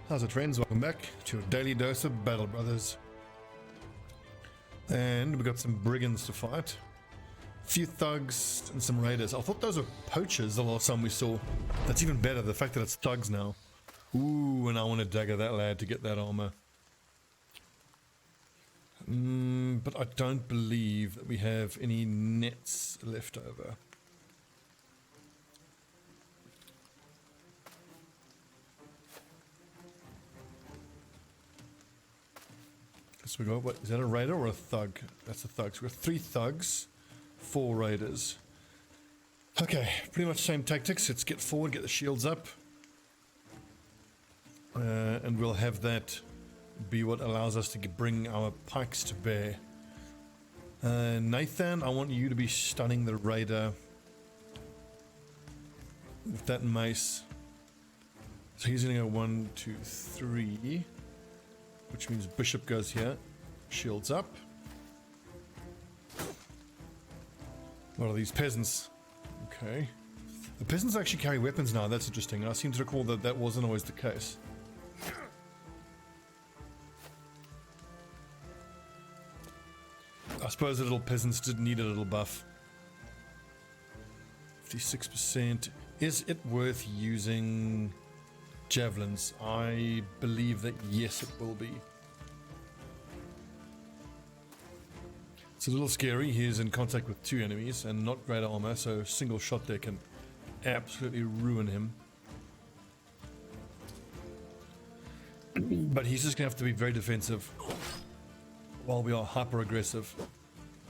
How's it, friends? Welcome back to your daily dose of Battle Brothers. And we got some brigands to fight. A few thugs and some raiders. I thought those were poachers the last time we saw. That's even better, the fact that it's thugs now. Ooh, and I want to dagger that lad to get that armor. But I don't believe that we have any nets left over. So we got, what, is that a raider or a thug? That's a thug. So we've got 3 thugs, 4 raiders. Okay, pretty much same tactics. Let's get forward, get the shields up. And we'll have that be what allows us to bring our pikes to bear. Nathan, I want you to be stunning the raider with that mace. So he's going to go 1, 2, 3. Which means Bishop goes here, shields up. What are these peasants? Okay. The peasants actually carry weapons now, that's interesting. I seem to recall that that wasn't always the case. I suppose the little peasants did need a little buff. 56%. Is it worth using javelins? I believe that yes, it will be. It's a little scary. He's in contact with 2 enemies and not great armor, so a single shot there can absolutely ruin him. But he's just gonna have to be very defensive while we are hyper aggressive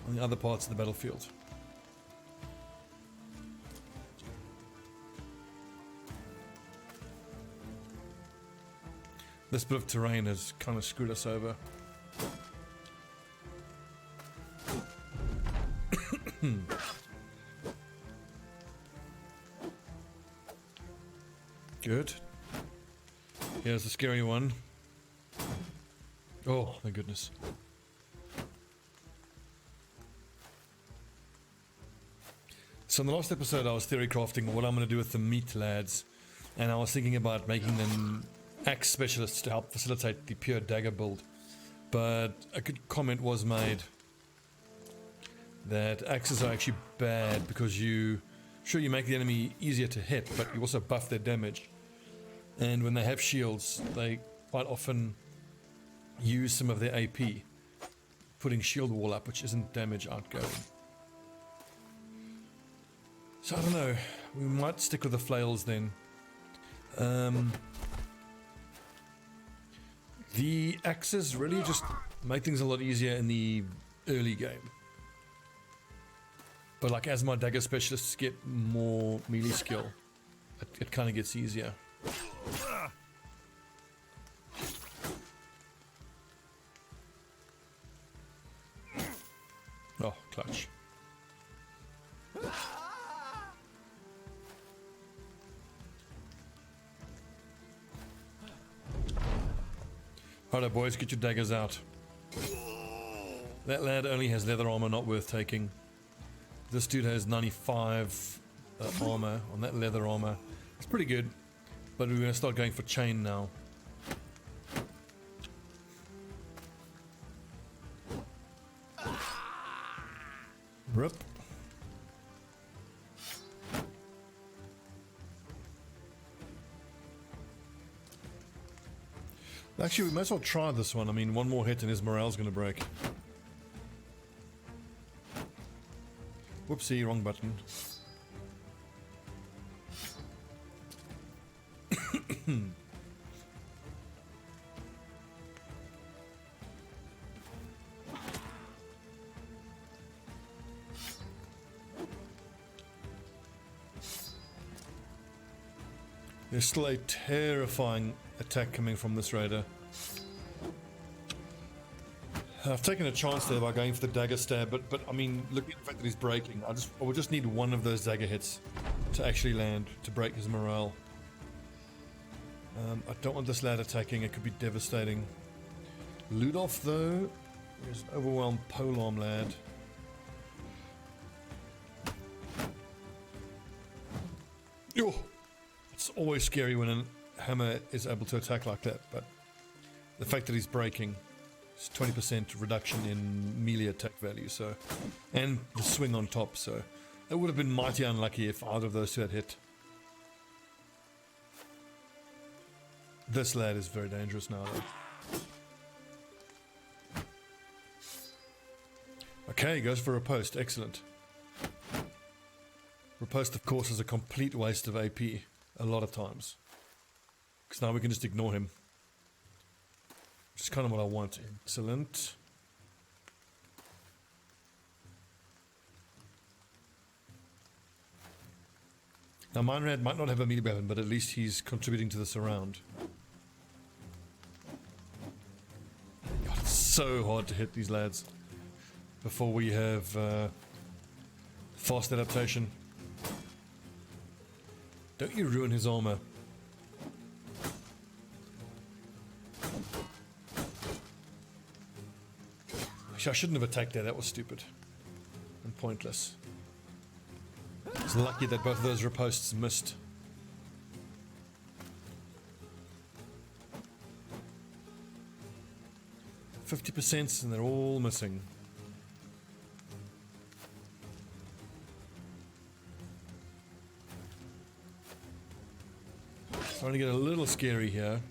on the other parts of the battlefield. This bit of terrain has kind of screwed us over. Good. Here's the scary one. Oh, my goodness. So in the last episode I was theory crafting what I'm going to do with the meat lads, and I was thinking about making them axe specialists to help facilitate the pure dagger build. But a good comment was made that axes are actually bad because you make the enemy easier to hit, but you also buff their damage. And when they have shields, they quite often use some of their AP, putting shield wall up, which isn't damage outgoing. So I don't know, we might stick with the flails then. The axes really just make things a lot easier in the early game. But like as my dagger specialists get more melee skill, it kind of gets easier. Oh, clutch. Righto boys, get your daggers out. That lad only has leather armor, not worth taking. This dude has 95 armor on that leather armor. It's pretty good, but we're going to start going for chain now. Rip. Actually, we might as well try this one. I mean, one more hit and his morale's going to break. Whoopsie, wrong button. There's still a terrifying attack coming from this raider. I've taken a chance there by going for the dagger stab, but I mean, looking at the fact that he's breaking, I would just need one of those dagger hits to actually land, to break his morale. I don't want this lad attacking, it could be devastating. Ludolf though, is an overwhelmed polearm lad. Yo! It's always scary when hammer is able to attack like that, but the fact that he's breaking is 20% reduction in melee attack value, so, and the swing on top, so it would have been mighty unlucky if either of those two had hit. This lad is very dangerous now, though. Okay, goes for riposte. Excellent. Riposte, of course, is a complete waste of AP a lot of times. Because now we can just ignore him. Which is kind of what I want. Excellent. Now, Meinrad might not have a melee weapon, but at least he's contributing to this around. God, it's so hard to hit these lads. Before we have fast adaptation. Don't you ruin his armor. Actually, I shouldn't have attacked there. That was stupid and pointless. It's lucky that both of those ripostes missed. %, and they're all missing. Starting to get a little scary here.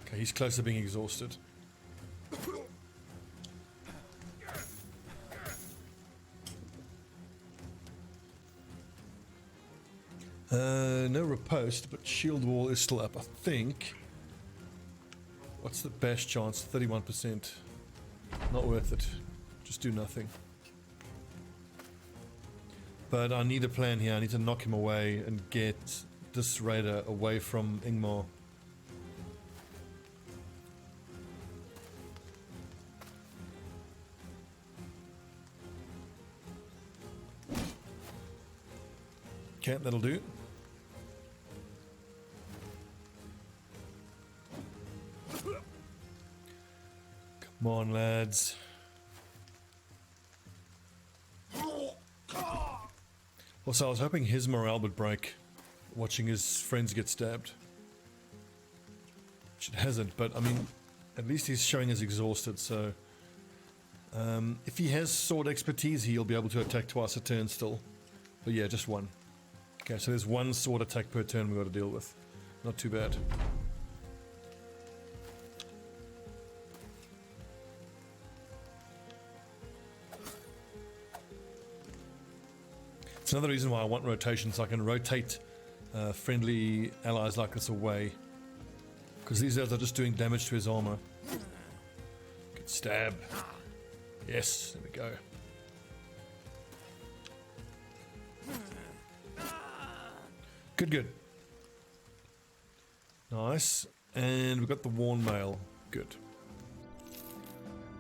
Okay, he's close to being exhausted. No riposte, but shield wall is still up, I think. What's the best chance? 31%. Not worth it. Just do nothing. But I need a plan here. I need to knock him away and get this raider away from Ingmar. Okay, that'll do. Come on, lads. Also, I was hoping his morale would break watching his friends get stabbed. Which it hasn't, but I mean, at least he's showing us exhausted, so... if he has sword expertise, he'll be able to attack twice a turn still. But yeah, just one. Okay, so there's one sword attack per turn we've got to deal with. Not too bad. It's another reason why I want rotation, so I can rotate friendly allies like this away. Because these guys are just doing damage to his armor. Good stab. Yes, there we go. Good, good. Nice. And we've got the worn mail. Good.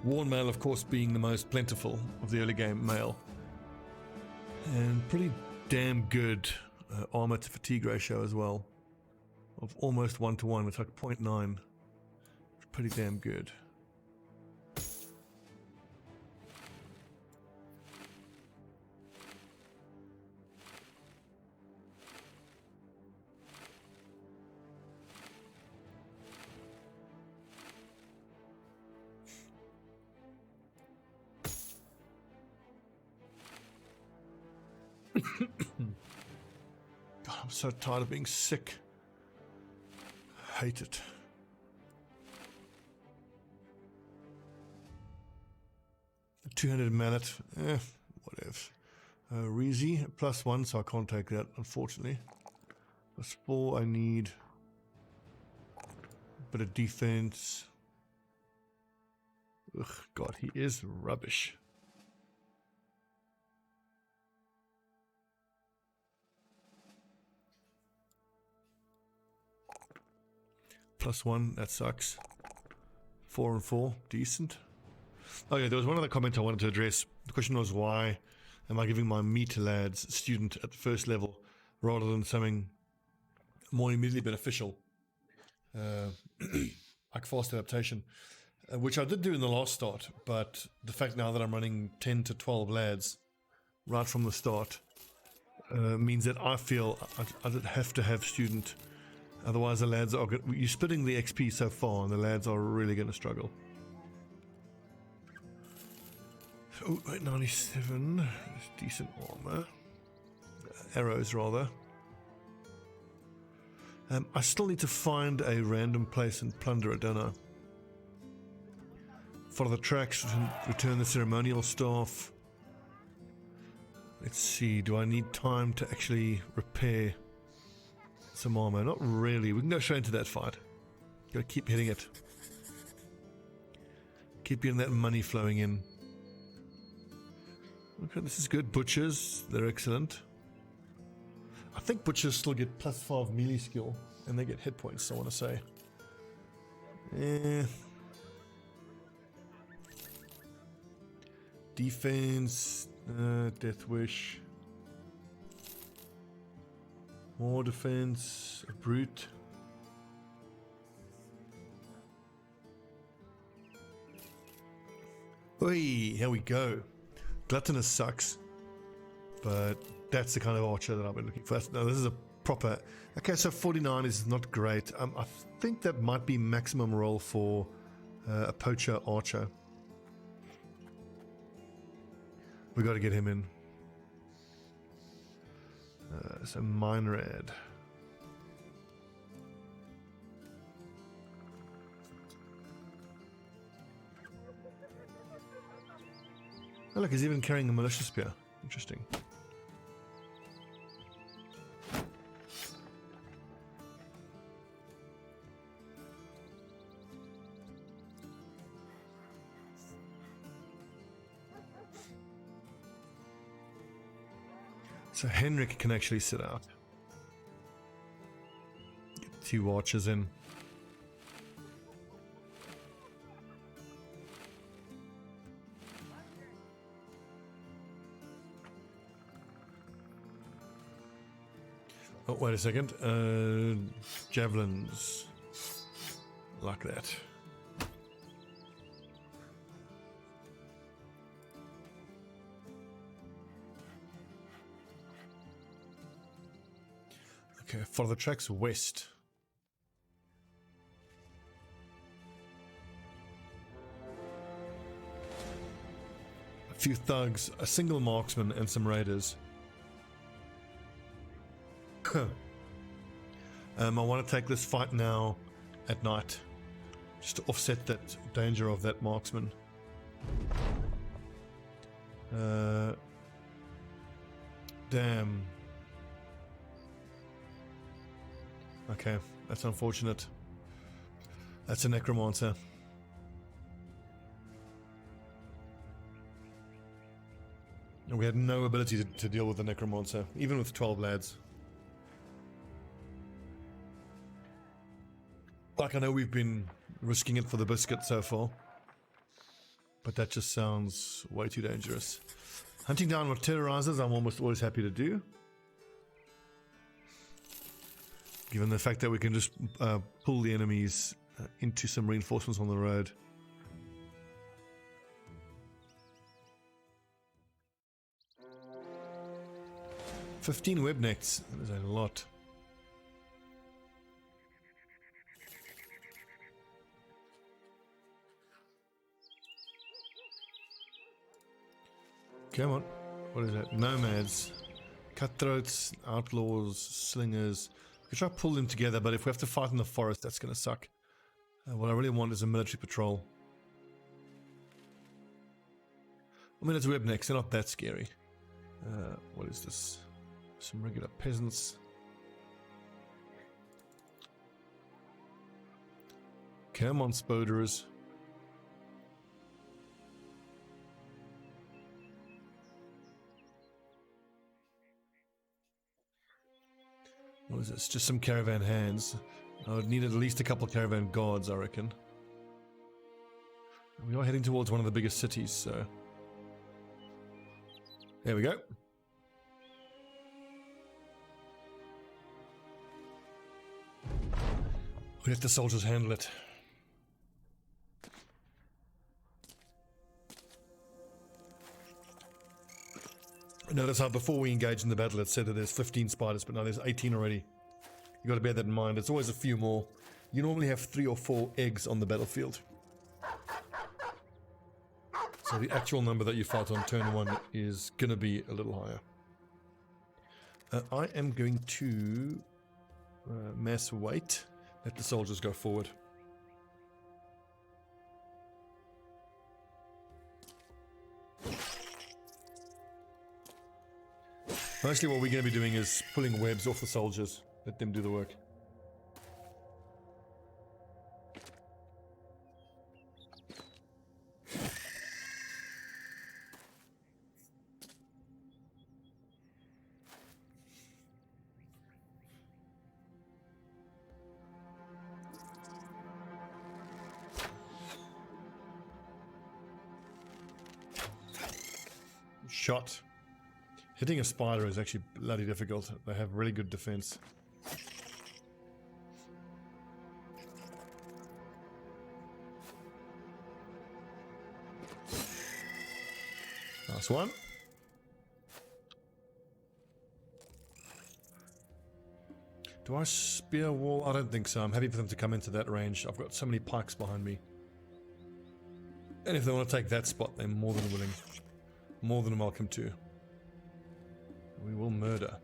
Worn mail, of course, being the most plentiful of the early game mail. And pretty damn good armor to fatigue ratio as well. Of almost 1-to-1. It's like 0.9. Pretty damn good. God, I'm so tired of being sick. Hate it. The 200 mallet, whatever. Reezy, +1, so I can't take that, unfortunately. +4, I need a bit of defense. Ugh, God, he is rubbish. +1, that sucks. 4 and 4, decent. Okay, there was one other comment I wanted to address. The question was, why am I giving my meat lads student at the first level rather than something more immediately beneficial, like fast adaptation, which I did do in the last start, but the fact now that I'm running 10 to 12 lads right from the start means that I feel I have to have student Otherwise, the lads are good. You're splitting the XP so far, and the lads are really going to struggle. Oh, 97. That's decent armor. Arrows, rather. I still need to find a random place and plunder it, don't I? Follow the tracks, return the ceremonial staff. Let's see, do I need time to actually repair some armor? Not really. We can go straight into that fight. Gotta keep hitting it. Keep getting that money flowing in. Okay, this is good. Butchers, they're excellent. I think butchers still get +5 melee skill, and they get hit points, I want to say. Defense, Death Wish. More defense, a brute. Oi, here we go. Gluttonous sucks, but that's the kind of archer that I've been looking for. No, this is a proper... Okay, so 49 is not great. I think that might be maximum roll for a poacher archer. We got to get him in. So mine red. Oh look, he's even carrying a militia spear. Interesting. So Henrik can actually sit out. Get 2 archers in. Oh, wait a second. Javelins. Like that. Okay, follow the tracks west. A few thugs, a single marksman, and some raiders. I want to take this fight now at night, just to offset that danger of that marksman. Damn. Okay, that's unfortunate. That's a necromancer. And we had no ability to deal with the necromancer, even with 12 lads. Like, I know we've been risking it for the biscuit so far, but that just sounds way too dangerous. Hunting down what terrorizers, I'm almost always happy to do. Given the fact that we can just pull the enemies into some reinforcements on the road. "15 web nets, that is a lot. Come on, what is that? Nomads, cutthroats, outlaws, slingers. We could try to pull them together, but if we have to fight in the forest, that's going to suck. What I really want is a military patrol. I mean, it's webnecks, they're not that scary. What is this? Some regular peasants. Come on, spoderers. What is this? Just some caravan hands. I would need at least a couple caravan guards, I reckon. We are heading towards one of the biggest cities, so... There we go. We let the soldiers handle it. Notice how before we engaged in the battle it said that there's 15 spiders, but now there's 18 already. You got to bear that in mind. It's always a few more. You normally have 3 or 4 eggs on the battlefield. So the actual number that you fight on turn 1 is going to be a little higher. I am going to mass weight. Let the soldiers go forward. Mostly what we're going to be doing is pulling webs off the soldiers. Let them do the work. Shot. Hitting a spider is actually bloody difficult. They have really good defense. Nice one. Do I spear wall? I don't think so. I'm happy for them to come into that range. I've got so many pikes behind me. And if they want to take that spot, they're more than willing. More than welcome to. We will murder.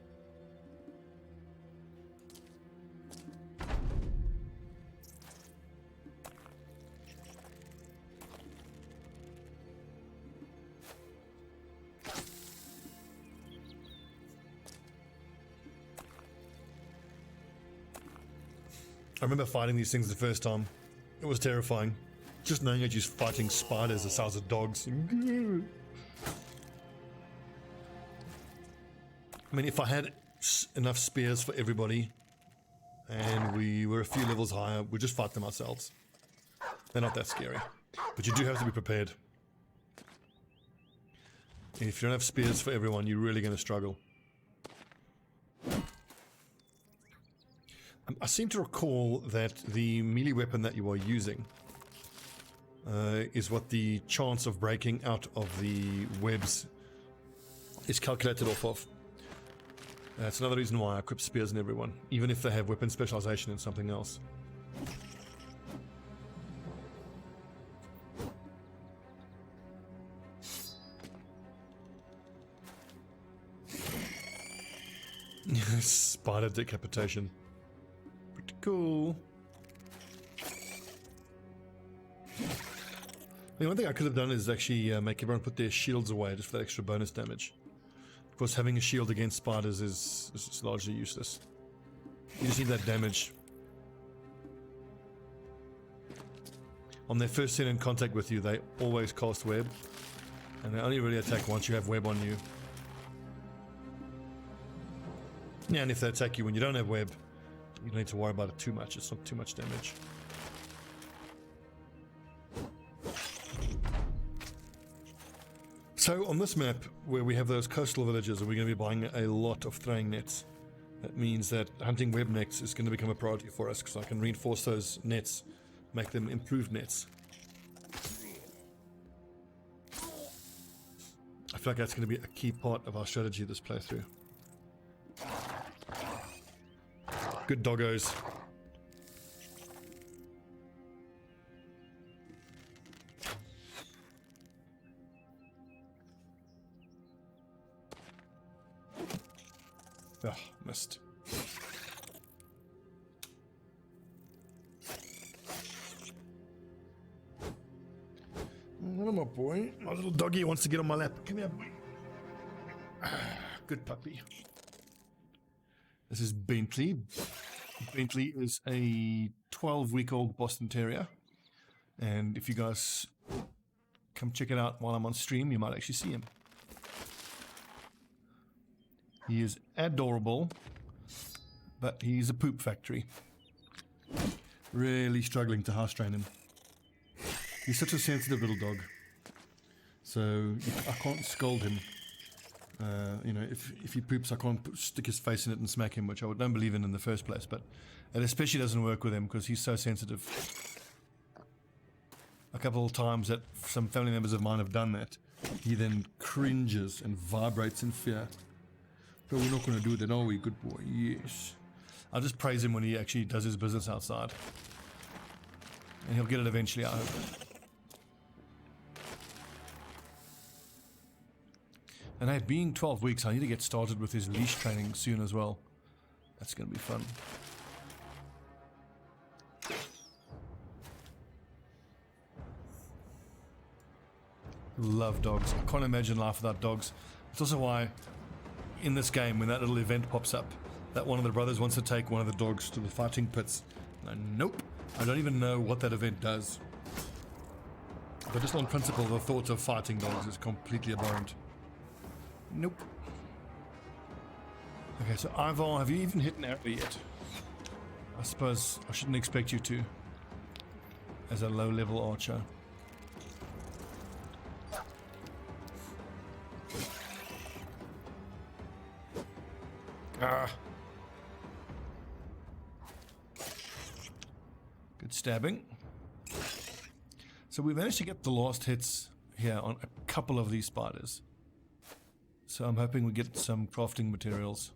I remember fighting these things the first time. It was terrifying. Just knowing that you're fighting spiders the size of dogs. I mean, if I had enough spears for everybody, and we were a few levels higher, we'd just fight them ourselves. They're not that scary. But you do have to be prepared. If you don't have spears for everyone, you're really going to struggle. I seem to recall that the melee weapon that you are using is what the chance of breaking out of the webs is calculated off of. That's another reason why I equip spears in everyone, even if they have weapon specialization in something else. Spider decapitation. Pretty cool. I mean, one thing I could have done is actually make everyone put their shields away just for that extra bonus damage. Of course, having a shield against spiders is largely useless. You just need that damage. On their first scene in contact with you, they always cast web. And they only really attack once you have web on you. Yeah, and if they attack you when you don't have web, you don't need to worry about it too much. It's not too much damage. So on this map, where we have those coastal villages, we're going to be buying a lot of throwing nets. That means that hunting web nets is going to become a priority for us, because I can reinforce those nets, make them improved nets. I feel like that's going to be a key part of our strategy this playthrough. Good doggos. Oh, missed. What am I, boy? My little doggy wants to get on my lap. Come here, boy. Good puppy. This is Bentley. Bentley is a 12-week-old Boston Terrier. And if you guys come check it out while I'm on stream, you might actually see him. He is adorable, but he's a poop factory. Really struggling to house train him. He's such a sensitive little dog. So I can't scold him. You know, if he poops, I can't stick his face in it and smack him, which I don't believe in the first place. But it especially doesn't work with him because he's so sensitive. A couple of times that some family members of mine have done that, he then cringes and vibrates in fear. But we're not going to do that, are we, good boy? Yes. I'll just praise him when he actually does his business outside. And he'll get it eventually, I hope. And hey, being 12 weeks, I need to get started with his leash training soon as well. That's going to be fun. Love dogs. I can't imagine life without dogs. It's also why, in this game, when that little event pops up, that one of the brothers wants to take one of the dogs to the fighting pits. Nope. I don't even know what that event does. But just on principle, the thought of fighting dogs is completely abhorrent. Nope. Okay, so Ivar, have you even hit an area yet? I suppose I shouldn't expect you to, as a low-level archer. Ah. Good stabbing. So we managed to get the last hits here on a couple of these spiders. So I'm hoping we get some crafting materials.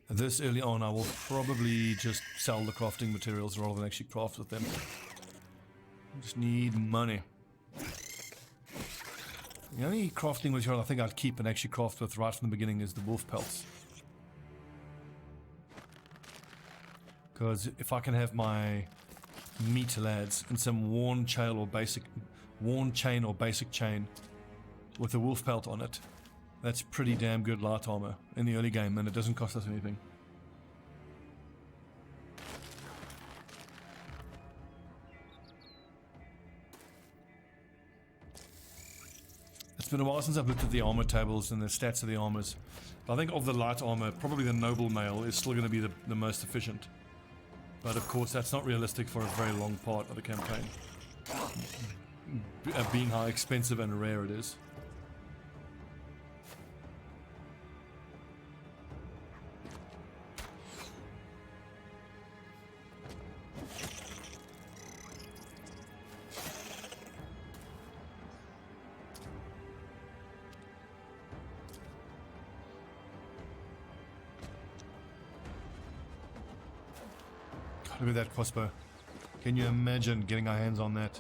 This early on I will probably just sell the crafting materials rather than actually craft with them. I just need money. The only crafting material I think I'd keep and actually craft with right from the beginning is the wolf pelts. Because if I can have my meat lads and some worn chain or basic chain with a wolf pelt on it, that's pretty damn good light armor in the early game, and it doesn't cost us anything. It's been a while since I've looked at the armor tables and the stats of the armors. But I think of the light armor, probably the noble mail is still going to be the most efficient. But of course that's not realistic for a very long part of the campaign. Being how expensive and rare it is. Look at that crossbow. Can you imagine getting our hands on that?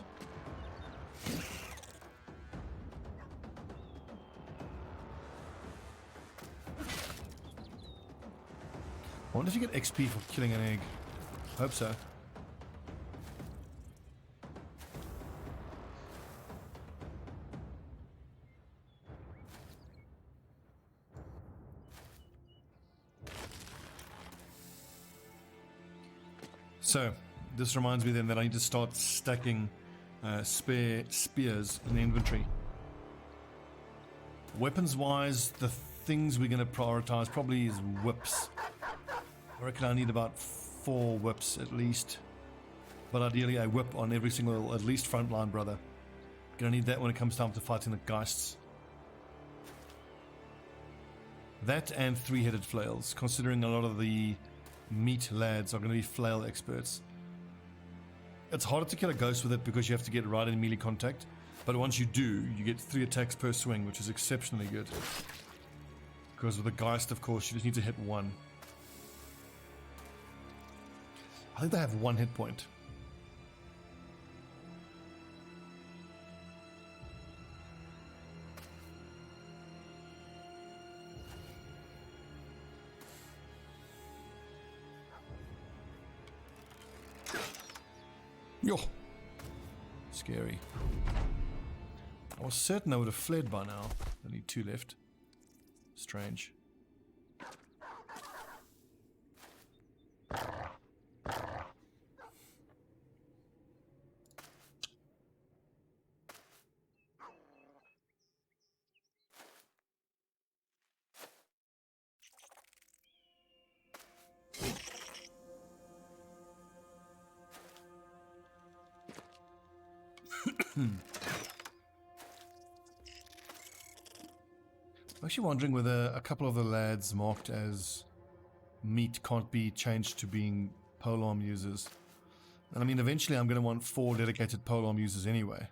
I wonder if you get XP for killing an egg. Hope so. So, this reminds me then that I need to start stacking spare spears in the inventory. Weapons-wise, the things we're going to prioritize probably is whips. I reckon I need about 4 whips at least. But ideally a whip on every single, at least frontline brother. Gonna need that when it comes time to fighting the Geists. That and 3-headed flails, considering a lot of the meat lads are going to be flail experts. It's harder to kill a ghost with it because you have to get right in melee contact, but once you do, you get 3 attacks per swing, which is exceptionally good. Because with the Geist, of course, you just need to hit 1. I think they have 1 hit point. Yo! Scary. I was certain I would have fled by now. Only 2 left. Strange. I'm actually wondering whether a couple of the lads marked as meat can't be changed to being polearm users. And I mean, eventually I'm going to want 4 dedicated polearm users anyway.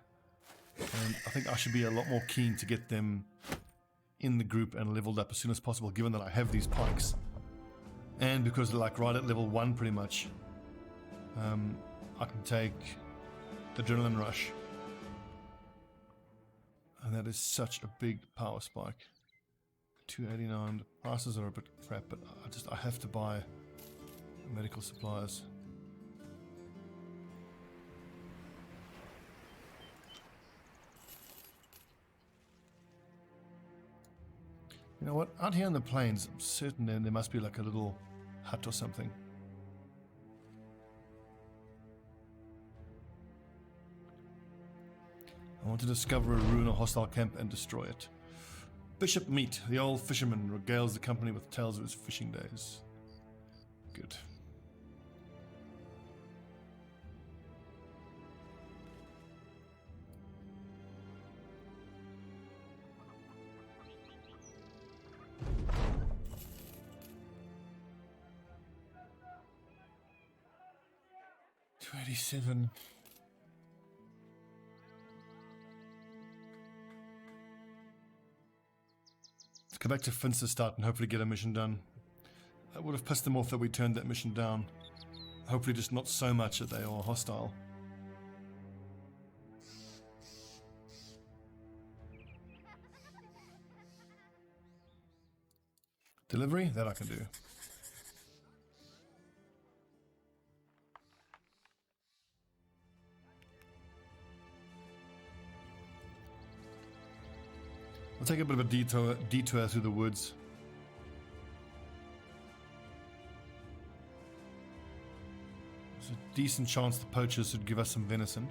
And I think I should be a lot more keen to get them in the group and leveled up as soon as possible, given that I have these pikes. And because like right at level 1 pretty much, I can take the adrenaline rush. And that is such a big power spike. 289, the prices are a bit crap, but I have to buy medical supplies. You know what? Out here in the plains, I'm certain there must be like a little hut or something. I want to discover a ruin or hostile camp and destroy it. Bishop Meat, the old fisherman, regales the company with tales of his fishing days. Good. $27. Let's go back to Finsterstadt and hopefully get a mission done. It would have pissed them off that we turned that mission down. Hopefully just not so much that they are hostile. Delivery? That I can do. I'll take a bit of a detour through the woods. There's a decent chance the poachers should give us some venison.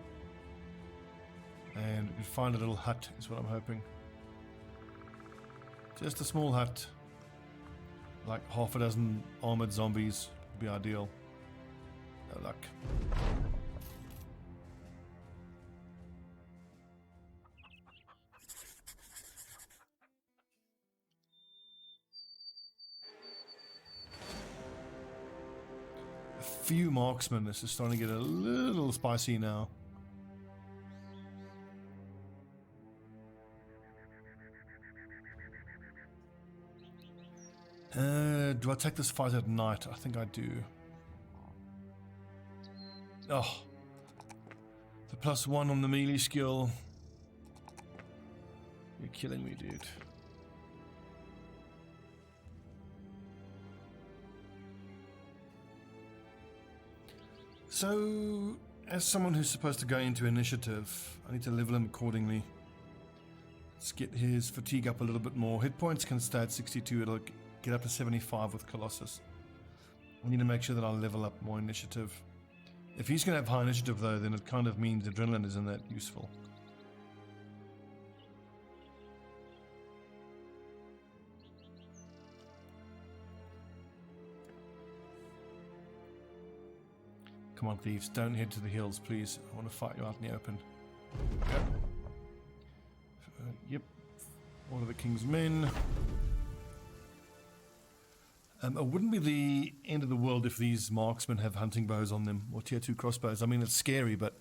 And we find a little hut is what I'm hoping. Just a small hut. Like half a dozen armored zombies would be ideal. No luck. Few marksmen. This is starting to get a little spicy now. Do I take this fight at night? I think I do. Oh, the +1 on the melee skill. You're killing me, dude. So, as someone who's supposed to go into initiative, I need to level him accordingly. Let's get his fatigue up a little bit more. Hit points can stay at 62, it'll get up to 75 with Colossus. I need to make sure that I level up more initiative. If he's going to have high initiative though, then it kind of means adrenaline isn't that useful. Come on, thieves, don't head to the hills, please. I want to fight you out in the open. Yep. Yep. One of the king's men. It wouldn't be the end of the world if these marksmen have hunting bows on them, or tier 2 crossbows. I mean, it's scary, but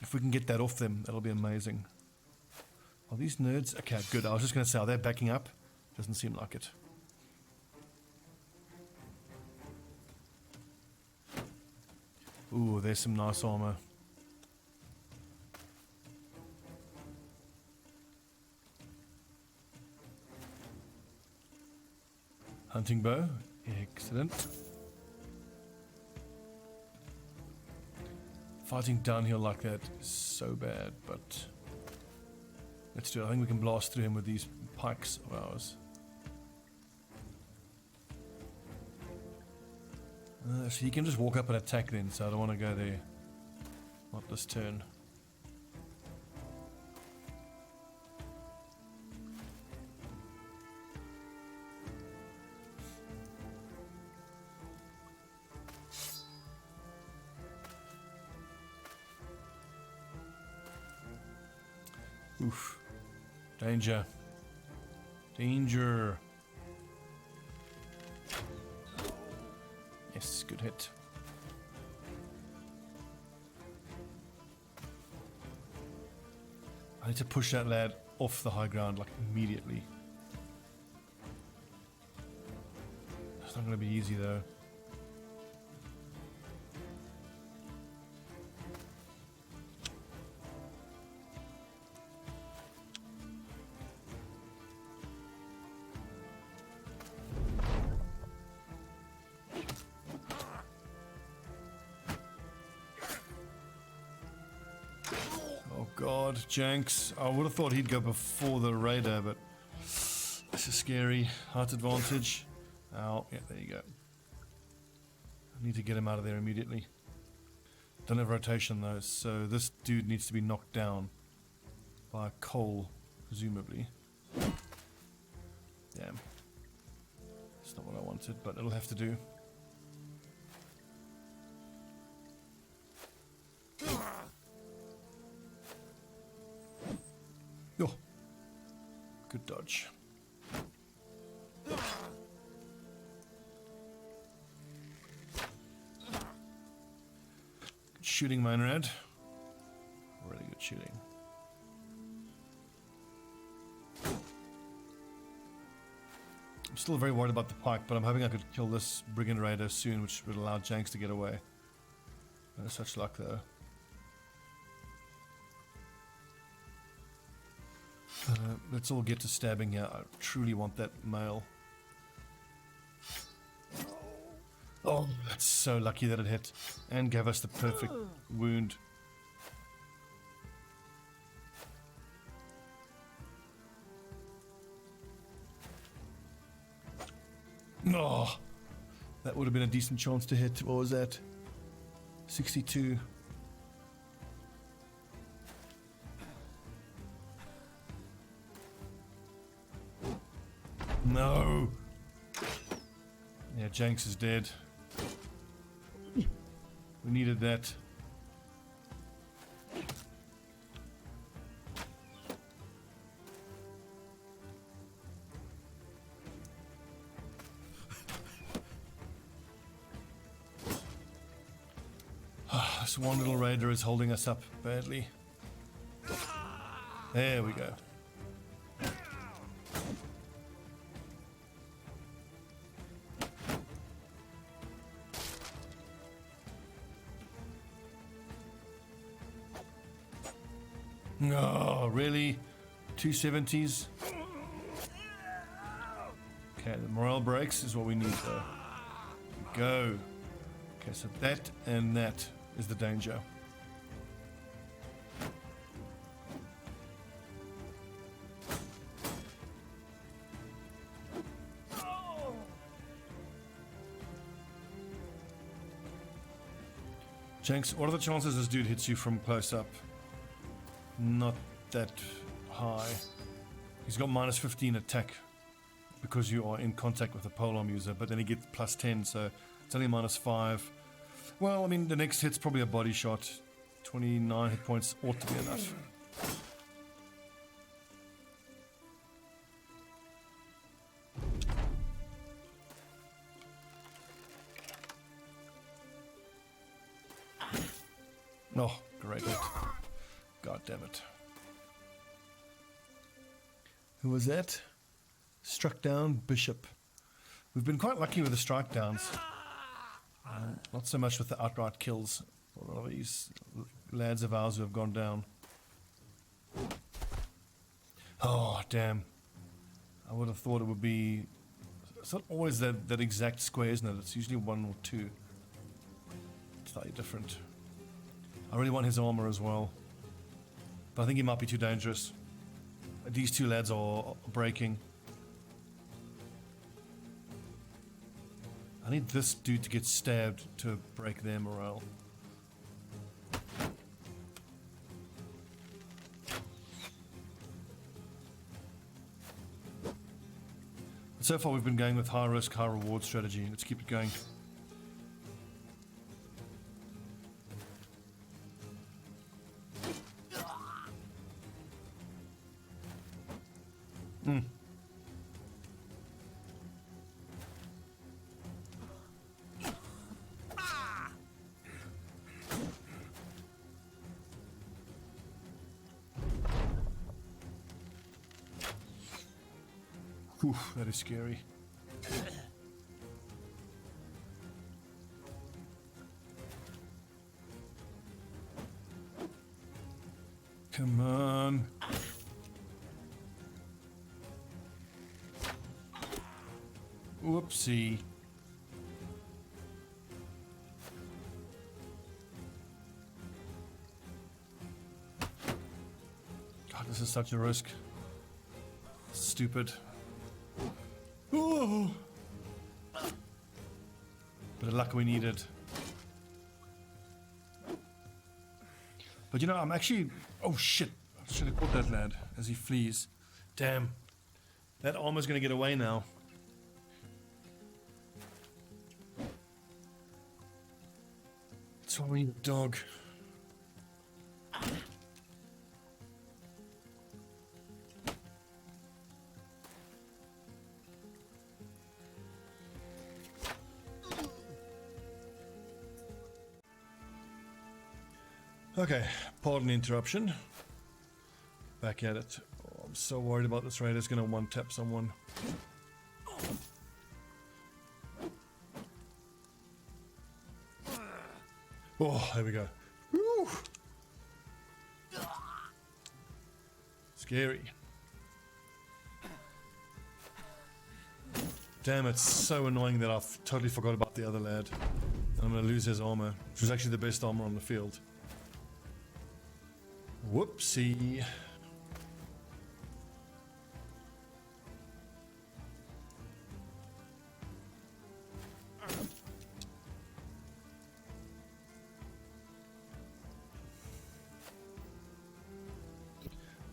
if we can get that off them, that'll be amazing. Are these nerds? Okay, good. I was just going to say, are they backing up? Doesn't seem like it. Ooh, there's some nice armor. Hunting bow. Excellent. Fighting downhill like that is so bad, but let's do it. I think we can blast through him with these pikes of ours. So you can just walk up and attack then, so I don't want to go there. Not this turn. Oof. Danger. Danger. Yes, good hit. I need to push that lad off the high ground like immediately. It's not going to be easy though. Oh god, Janks. I would have thought he'd go before the raider, but this is scary. Heart advantage. Ow, yeah, there you go. I need to get him out of there immediately. Don't have rotation though, so this dude needs to be knocked down by a coal, presumably. Damn. It's not what I wanted, but it'll have to do. Oh, good dodge. Good shooting, Meinrad. Really good shooting. I'm still very worried about the pike, but I'm hoping I could kill this Brigand raider soon, which would allow Janks to get away. No such luck though. Let's all get to stabbing here. I truly want that male. Oh, that's so lucky that it hit and gave us the perfect wound. Oh, that would have been a decent chance to hit. What was that? 62. No. Yeah, Janks is dead. We needed that. This one little raider is holding us up badly. There we go. Oh, really? 270s? Okay, the morale breaks is what we need though. Go. Okay, so that and that is the danger. Janks, what are the chances this dude hits you from close up? Not that high. He's got minus 15 attack because you are in contact with a polearm user, but then he gets plus 10, so it's only minus 5. Well, I mean, the next hit's probably a body shot. 29 hit points ought to be enough. Oh, great hit. God damn it. Who was that? Struck down Bishop. We've been quite lucky with the strike downs. Not so much with the outright kills. A lot of these lads of ours who have gone down. Oh, damn. I would have thought it would be... It's not always that exact square, isn't it? It's usually 1 or 2. It's slightly different. I really want his armor as well. But I think he might be too dangerous. These two lads are breaking. I need this dude to get stabbed to break their morale. So far we've been going with high risk, high reward strategy. Let's keep it going. Oof, that is scary. Come on. Whoopsie. God, this is such a risk. Stupid. Oh. Bit of luck we needed. But you know, I'm actually... Oh shit. I should have caught that lad as he flees. Damn. That armor's gonna get away now. That's why we need a dog. Okay, pardon the interruption. Back at it. Oh, I'm so worried about this raider's gonna one-tap someone. Oh, there we go. Woo! Scary. Damn, it's so annoying that I've totally forgot about the other lad. I'm gonna lose his armor, which was actually the best armor on the field. Whoopsie.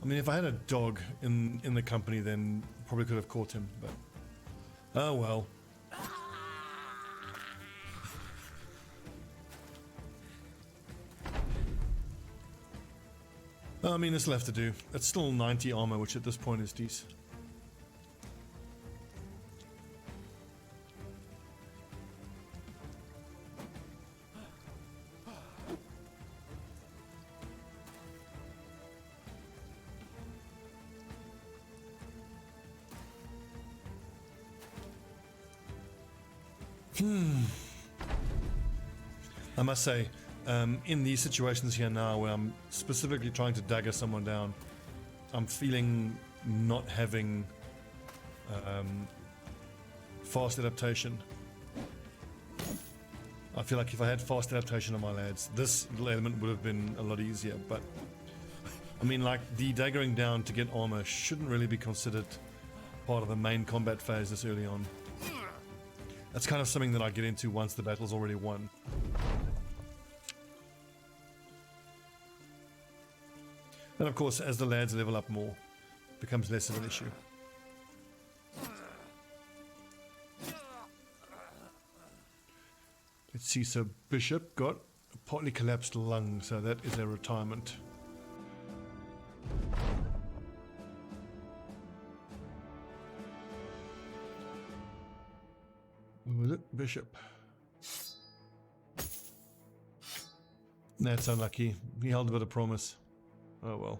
I mean, if I had a dog in the company, then probably could have caught him, but oh well. I mean, it's left to do. It's still 90 armor, which at this point is decent. I must say, in these situations here now where I'm specifically trying to dagger someone down, I'm feeling not having fast adaptation. I feel like if I had fast adaptation on my lads, this little element would have been a lot easier, but I mean, like, the daggering down to get armor shouldn't really be considered part of the main combat phase this early on. That's kind of something that I get into once the battle's already won. And of course, as the lads level up more, it becomes less of an issue. Let's see, so Bishop got a partly collapsed lung, so that is a retirement. What was it? Bishop. That's unlucky. He held a bit of promise. Oh well.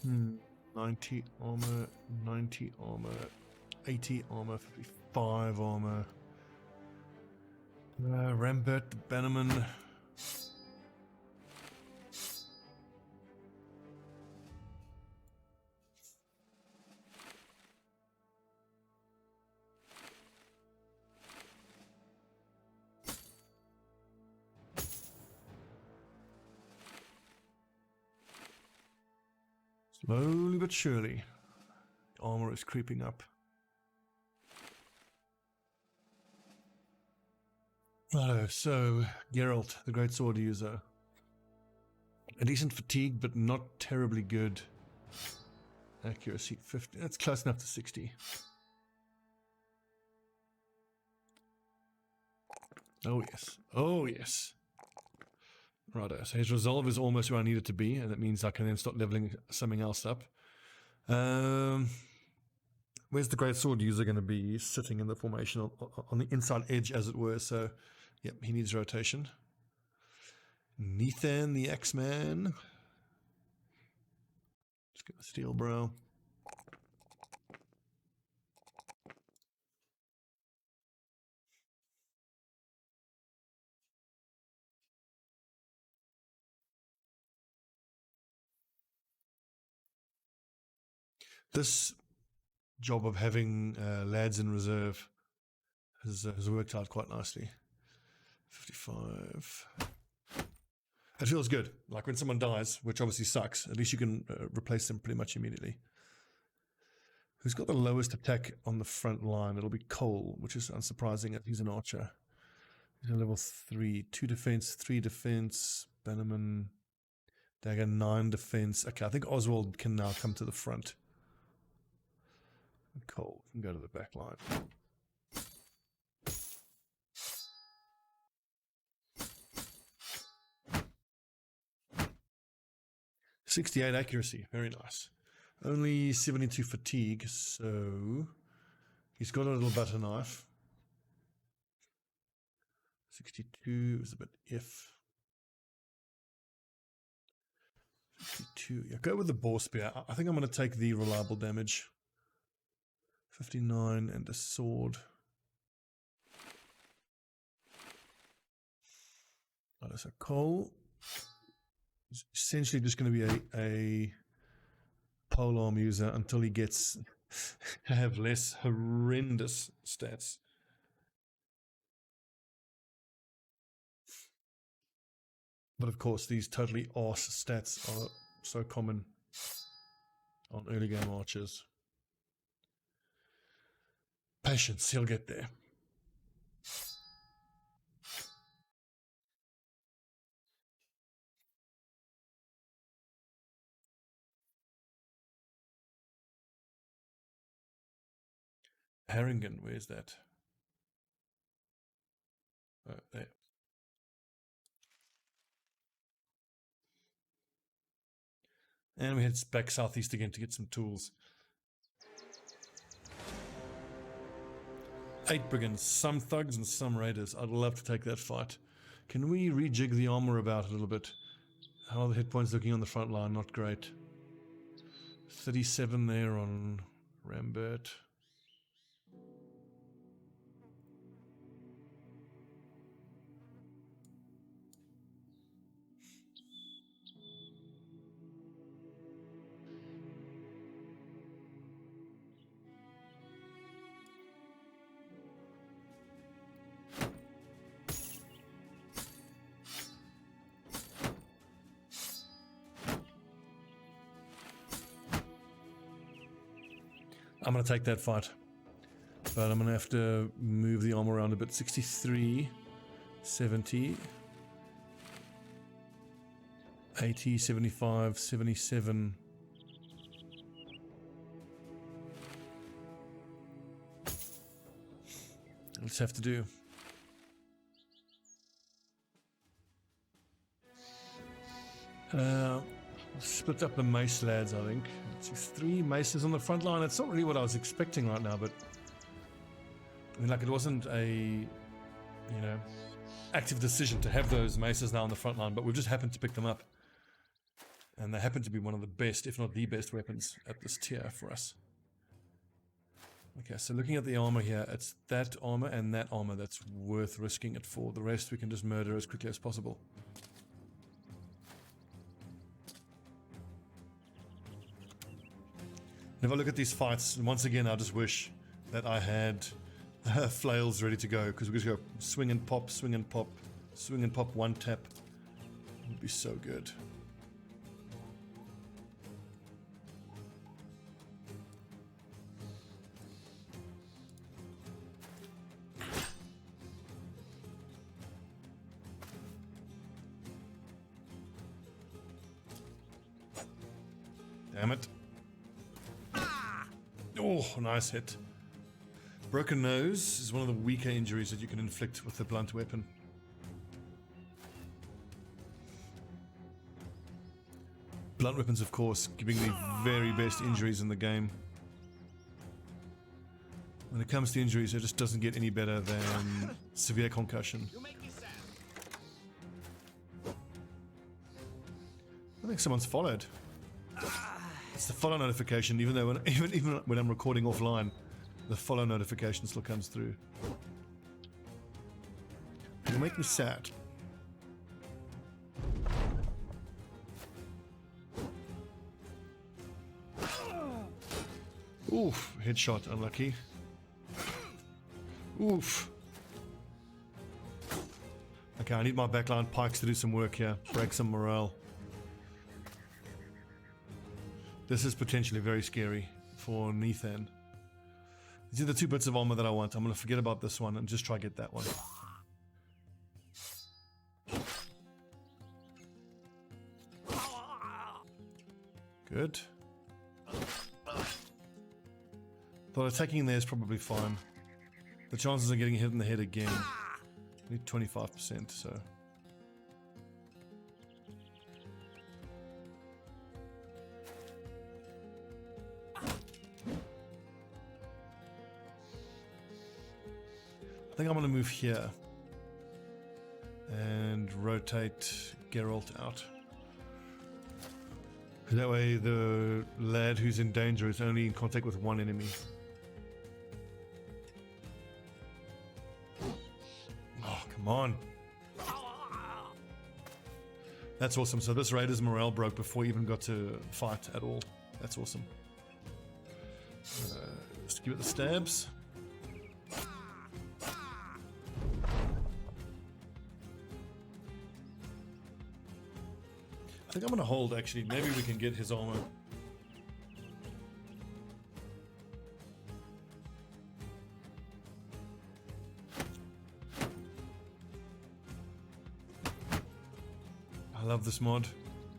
Hmm. 90 armor, 90 armor, 80 armor, 55 armor. Rambert, Bannerman. Slowly but surely, armor is creeping up. Righto, so Geralt, the great sword user. A decent fatigue, but not terribly good. Accuracy 50. That's close enough to 60. Oh yes. Oh yes. Righto, so his resolve is almost where I need it to be, and that means I can then start leveling something else up. Where's the great sword user going to be? He's sitting in the formation on the inside edge, as it were, so yep, he needs rotation. Nathan the X-Man. Got a steel brow. This job of having lads in reserve has worked out quite nicely. 55. It feels good. Like when someone dies, which obviously sucks, at least you can replace them pretty much immediately. Who's got the lowest attack on the front line? It'll be Cole, which is unsurprising. He's an archer. He's a level 3. 2 defense, 3 defense. Bannerman, dagger, 9 defense. Okay, I think Oswald can now come to the front. Cole can go to the back line. .68 accuracy, very nice. Only 72 fatigue, so he's got a little butter knife. 62 is a bit if. 52, yeah, go with the boar spear. I think I'm going to take the reliable damage. 59 and a sword. That is a Cole. It's essentially just going to be a polearm user until he gets to have less horrendous stats. But of course, these totally arse stats are so common on early game archers. Patience, he'll get there. Haringen, where's that? Oh, there. And we head back southeast again to get some tools. 8 brigands, some thugs and some raiders. I'd love to take that fight. Can we rejig the armor about a little bit? How are the hit points looking on the front line? Not great. 37 there on Rambert. I'm going to take that fight, but I'm going to have to move the armor around a bit. 63, 70, 80, 75, 77. Let's have to do. Split up the mace lads, I think. It's 3 maces on the front line. It's not really what I was expecting right now, but I mean, like, it wasn't a, active decision to have those maces now on the front line, but we've just happened to pick them up. And they happen to be one of the best, if not the best weapons at this tier for us. Okay, so looking at the armor here, it's that armor and that armor that's worth risking it for. The rest we can just murder as quickly as possible. If I look at these fights, once again, I just wish that I had flails ready to go, because we just go swing and pop, swing and pop, swing and pop, one tap. It would be so good. Damn it. Oh, nice hit. Broken nose is one of the weaker injuries that you can inflict with a blunt weapon. Blunt weapons, of course, giving the very best injuries in the game. When it comes to injuries, it just doesn't get any better than severe concussion. I think someone's followed. It's the follow notification, even though even when I'm recording offline, the follow notification still comes through. It'll make me sad. Oof, headshot, unlucky. Oof. Okay, I need my backline pikes to do some work here. Break some morale. This is potentially very scary for Nathan. These are the 2 bits of armor that I want. I'm going to forget about this one and just try to get that one. Good. Thought attacking there is probably fine. The chances of getting hit in the head again. I need 25%, so. I think I'm going to move here and rotate Geralt out. That way the lad who's in danger is only in contact with one enemy. Oh, come on. That's awesome. So this raider's morale broke before he even got to fight at all. That's awesome. Just give it the stabs. I think I'm going to hold, actually. Maybe we can get his armor. I love this mod.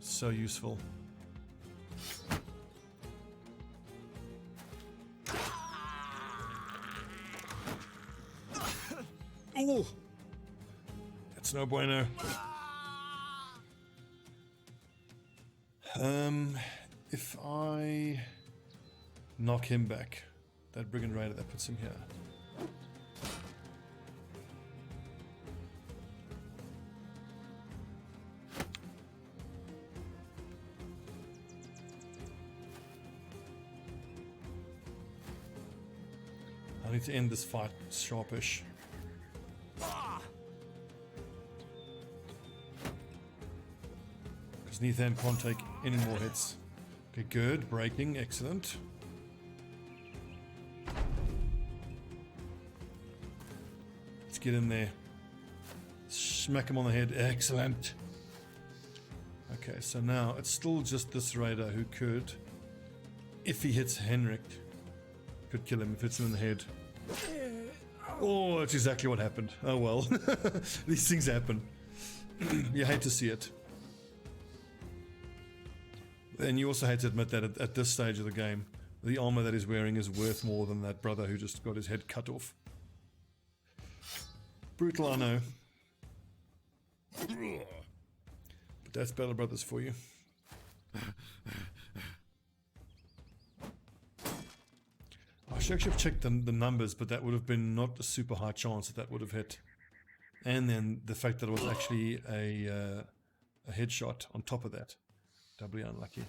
So useful. Ooh! That's no bueno. If I knock him back, that Brigand Raider, that puts him here. I need to end this fight sharpish. Because Nathan can't take any more hits. Okay, good. Breaking. Excellent. Let's get in there. Smack him on the head. Excellent. Okay, so now it's still just this raider who could, if he hits Henrik, could kill him if it hits him in the head. Oh, that's exactly what happened. Oh well. These things happen. You hate to see it. And you also hate to admit that at this stage of the game, the armor that he's wearing is worth more than that brother who just got his head cut off. Brutal, I know. But that's Battle Brothers for you. I should actually have checked the numbers, but that would have been not a super high chance that would have hit. And then the fact that it was actually a headshot on top of that. Doubly unlucky.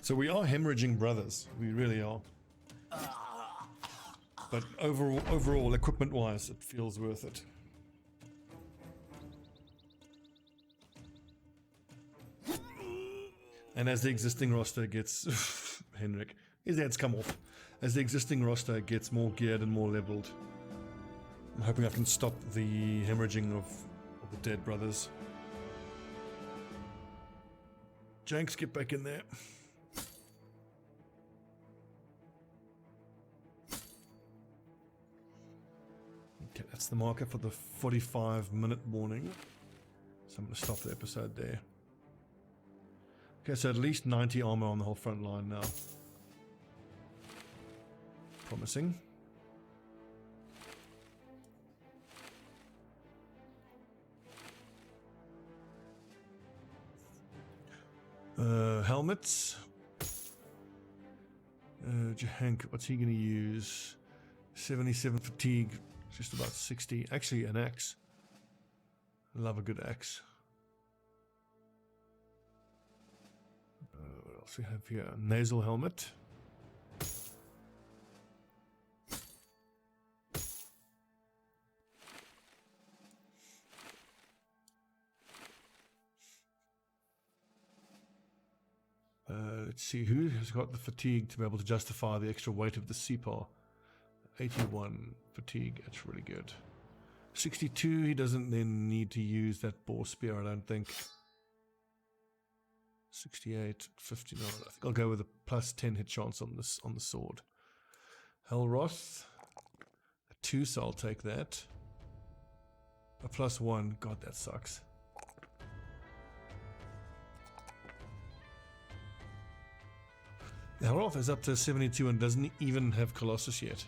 So we are hemorrhaging brothers. We really are. But overall, equipment-wise, it feels worth it. And as the existing roster gets... Henrik, his head's come off. As the existing roster gets more geared and more leveled, I'm hoping I can stop the hemorrhaging of the dead brothers. Janks, get back in there. Okay, that's the marker for the 45-minute warning. So I'm going to stop the episode there. Okay, so at least 90 armor on the whole front line now. Promising. helmets. Hank, what's he going to use? 77 fatigue, just about 60. Actually, an axe. Love a good axe. What else we have here? Nasal helmet. Let's see, who has got the fatigue to be able to justify the extra weight of the CPAR? 81 fatigue, that's really good. 62, he doesn't then need to use that boar spear, I don't think. 68, 59, I think I'll go with a plus 10 hit chance on this on the sword. Hellroth, a 2, so I'll take that. A plus 1, god that sucks. Hellroth is up to 72 and doesn't even have Colossus yet.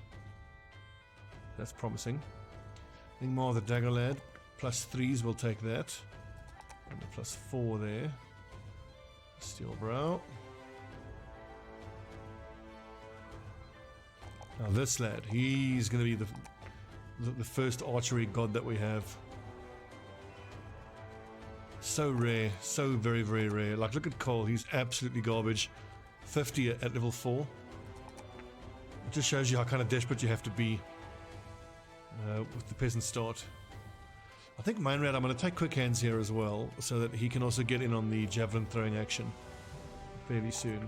That's promising. Ingmar the Dagger Lad, plus 3s, we'll take that. And a plus 4 there. Steel Brow. Now this lad, he's going to be the first archery god that we have. So rare, so very, very rare. Like, look at Cole, he's absolutely garbage. 50 at level 4. It just shows you how kind of desperate you have to be with the peasant start. I think Mainrad, I'm going to take quick hands here as well, so that he can also get in on the javelin throwing action fairly soon.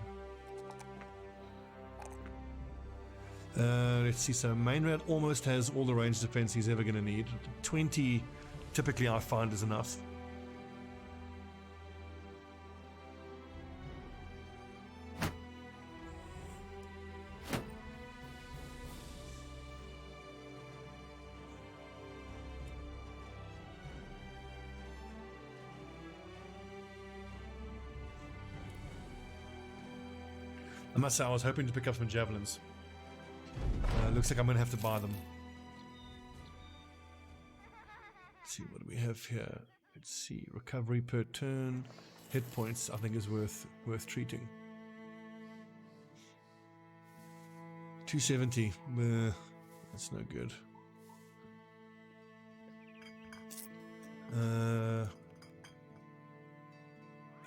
Let's see, so Mainrad almost has all the range defense he's ever going to need. 20 typically I find is enough. I must say, I was hoping to pick up some javelins. Looks like I'm going to have to buy them. Let's see, what do we have here? Let's see, recovery per turn. Hit points, I think, is worth treating. 270. That's no good.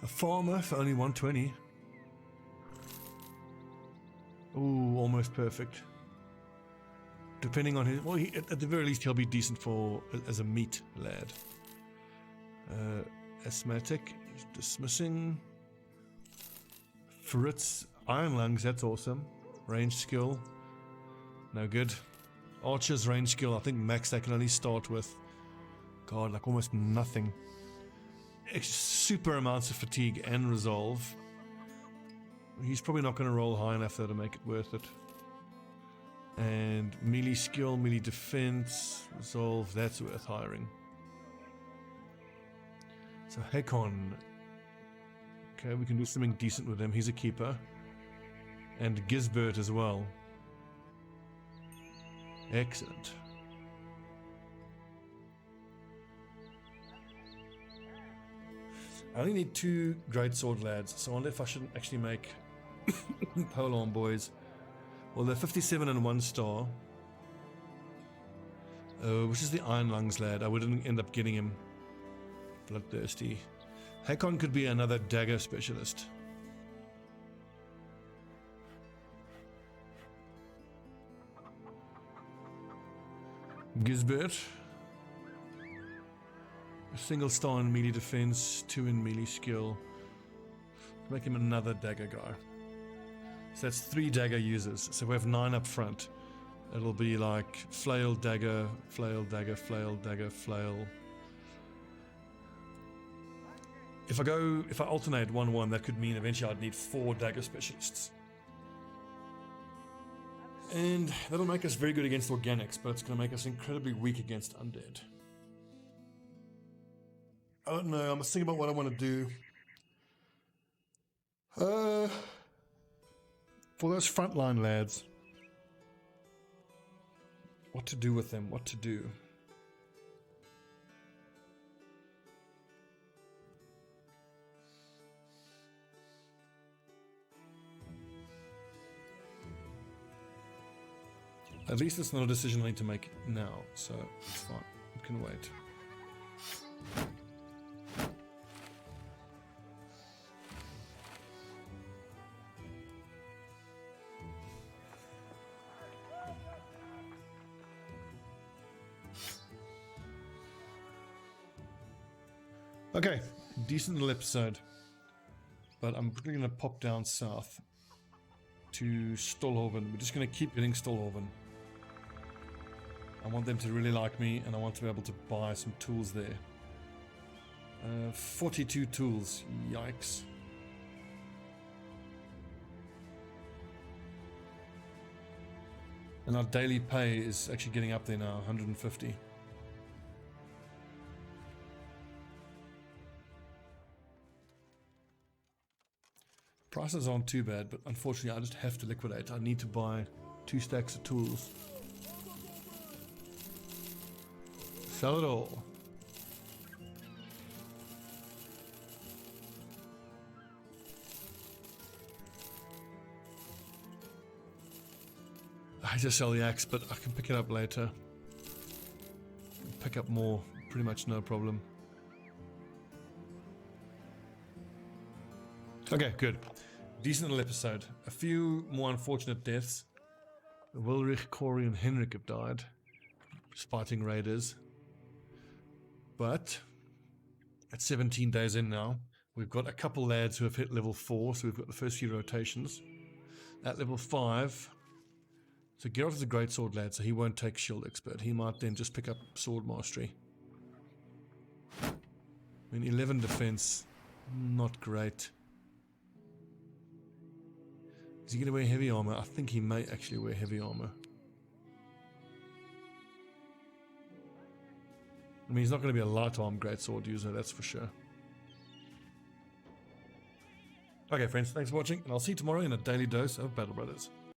A farmer for only 120. Ooh, almost perfect. Depending on his... Well, at the very least, he'll be decent for as a meat lad. Asthmatic, dismissing. Fritz, iron lungs, that's awesome. Range skill, no good. Archer's range skill, I think max they can only start with, God, like almost nothing. Super amounts of fatigue and resolve. He's probably not going to roll high enough though to make it worth it. And melee skill, melee defense, resolve, that's worth hiring. So Hakon. Okay, we can do something decent with him. He's a keeper. And Gisbert as well. Excellent. I only need 2 great sword lads, so I wonder if I shouldn't actually make Polearm boys. Well, they're 57 and 1 star. Which is the Iron Lungs lad. I wouldn't end up getting him. Bloodthirsty. Hakon could be another dagger specialist. Gisbert. A single star in melee defense, 2 in melee skill. Make him another dagger guy. So that's 3 dagger users. So we have 9 up front. It'll be like flail, dagger, flail, dagger, flail, dagger, flail. If I alternate 1-1, that could mean eventually I'd need 4 dagger specialists. And that'll make us very good against organics, but it's going to make us incredibly weak against undead. I don't know, I'm thinking about what I want to do. For those frontline lads, what to do with them, what to do. At least it's not a decision I need to make now, so it's fine. It can wait. Okay, decent little episode. But I'm probably going to pop down south to Stolhoven. We're just going to keep getting Stolhoven. I want them to really like me, and I want to be able to buy some tools there. 42 tools, yikes. And our daily pay is actually getting up there now, 150. Prices aren't too bad, but unfortunately I just have to liquidate. I need to buy 2 stacks of tools. Sell it all. I just sell the axe, but I can pick it up later. Pick up more, pretty much no problem. Okay, good. Decent little episode. A few more unfortunate deaths. Wilrich, Corey, and Henrik have died. Just fighting raiders. But at 17 days in now, we've got a couple lads who have hit level 4, so we've got the first few rotations. At level 5, so Geralt is a great sword lad, so he won't take shield expert. He might then just pick up sword mastery. I mean, 11 defense, not great. Is he going to wear heavy armor? I think he may actually wear heavy armor. I mean, he's not going to be a light arm greatsword user, that's for sure. Okay, friends, thanks for watching, and I'll see you tomorrow in a daily dose of Battle Brothers.